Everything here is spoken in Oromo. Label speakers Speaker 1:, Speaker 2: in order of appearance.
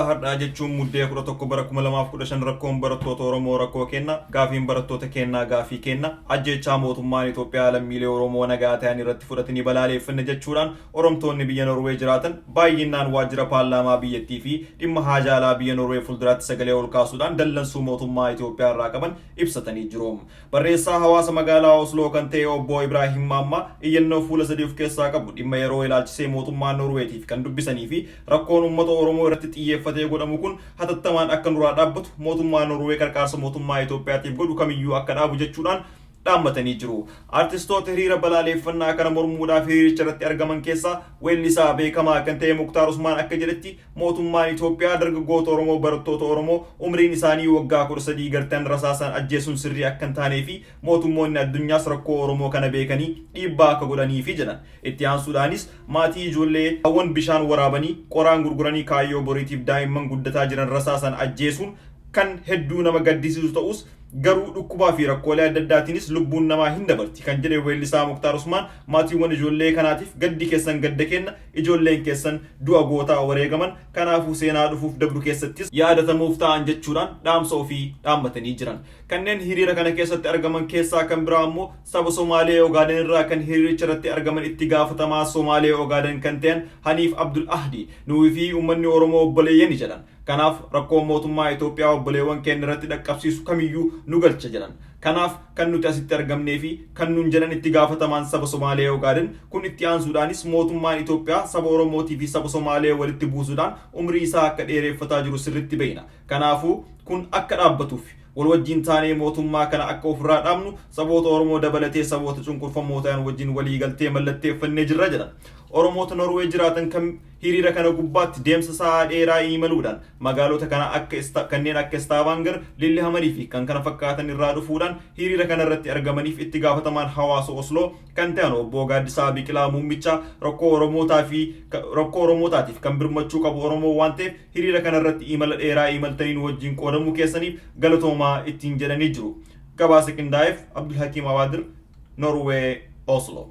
Speaker 1: har'aa jechuun muddee 11 bara 2015 rakkoon barattoota Oromoo rakkoo kenna gaafiin barattoota kennaa gaafii kenna ajjechaa mootummaan Itoophiyaa lammiilee Oromoo nagaa ta'an irratti fudhatanii balaaleffanne jechuudhaan Oromtoonni biyya Norwee jiraatan baay'inaan waajjira paarlaamaa biyyattii fi dhimma haajaalaa biyya Norwee fuulduraatti sagalee ol kaasuudhaan dallansuu mootummaa Itoophiyaa irraa qaban ibsatanii jiru. Barreessaa hawaasa magaalaa Osloo kan ta'e obbo Ibrahim Mamma iyyannoo fuula sadii of keessaa qabu dhimma yeroo ilaalchisee mootummaan Norweetiif kan dubbisanii fi rakkoon uummata Oromoo irratti xiyyeeffatee godhamu kun hatattamaan akka nuraa dhaabbatu mootummaan Norwee qarqaarsa mootummaa Itoophiyaatiif godhu kamiyyuu akka dhaabu jechuudhaan dhaammatanii jiru. Artistoota hiriira balaaleffannaa kana mormuudhaaf hiriiricha irratti argaman keessaa weellisaa beekamaa kan ta'e Muktaar Usmaan akka jedhetti mootummaan Itoophiyaa dargaggoota Oromoo barattoota Oromoo umriin isaanii waggaa 13 gartan rasaasan ajjeesuun sirrii akka hin taanee fi mootummoonni addunyaas rakkoo Oromoo kana beekanii dhiibbaa akka godhaniifi jedhan. Itti aansuudhaanis maatii ijoollee hawwan bishaan waraabanii qoraan gurguranii kaayyoo boriitiif daa'imman guddataa jiran rasaasan ajjeesuun kan hedduu nama gaddisiisu ta'us garuu dhukkubaa fi rakkoolee adda addaatiinis lubbuun namaa hin dabarti kan jedhe weellisaa Muktaar Usmaan maatiiwwan ijoollee kanaatiif gaddi keessan gadda kenna ijoolleen keessan du'a gootaa wareegaman kanaafuu seenaa dhufuuf dabru keessattis yaadatamuuf ta'an jechuudhaan dhaamsa ofii dhaammatanii jiran. Kanneen hiriira kana keessatti argaman keessaa kan biraa immoo saba Somaalee Ogaaden irraa kan hiriiricha irratti argaman itti gaafatamaa Somaalee Ogaaden kan ta'an Haniif Abdul Ahdi nuyi fi uummanni Oromoo obboleeyyani jedhan. Kanaaf rakkoon mootummaa Itoophiyaa obboleewwan keenya irratti dhaqqabsiisu kamiyyuu nu galcha jedhan. Kanaaf kan nuti asitti argamnee fi kan nun jedhan itti gaafatamaan saba Somaalee Ogaaden kun itti aansuudhaanis mootummaan Itoophiyaa saba Oromootii fi saba Somaalee walitti buusuudhaan umrii isaa akka dheereffataa jiru sirriitti beekna. Kanaafuu kun akka dhaabbatuuf wal wajjin taanee mootummaa kana akka ofirraa dhaabnu saboota Oromoo dabalatee saboota cunqurfamoo ta'an wajjin walii galtee mallatteeffannee jirra jedhan. Oromoota Norwee jiraatan kan hiriira kana gubbaatti deemsa sa'a dheeraa imaluudhaan magaalota kana kanneen akka Stavanger, Lillehammer fi kan kana fakkaatan irraa dhufuudhaan hiriira kana irratti argamaniif itti gaafatamaan hawaasa Osloo kan ta'an obbo Gaaddisaa Biqilaa Muummichaa rakkoo Oromootaatiif kan birmachuu qabu Oromoo waan ta'eef hiriira kana irratti imala dheeraa imaltaniin wajjin qoodamuu keessaniif galatoomaa ittiin jedhanii jiru. Gabaasa qindaa'eef Abdul Hakiim Awaadir, Norwee, Oslo.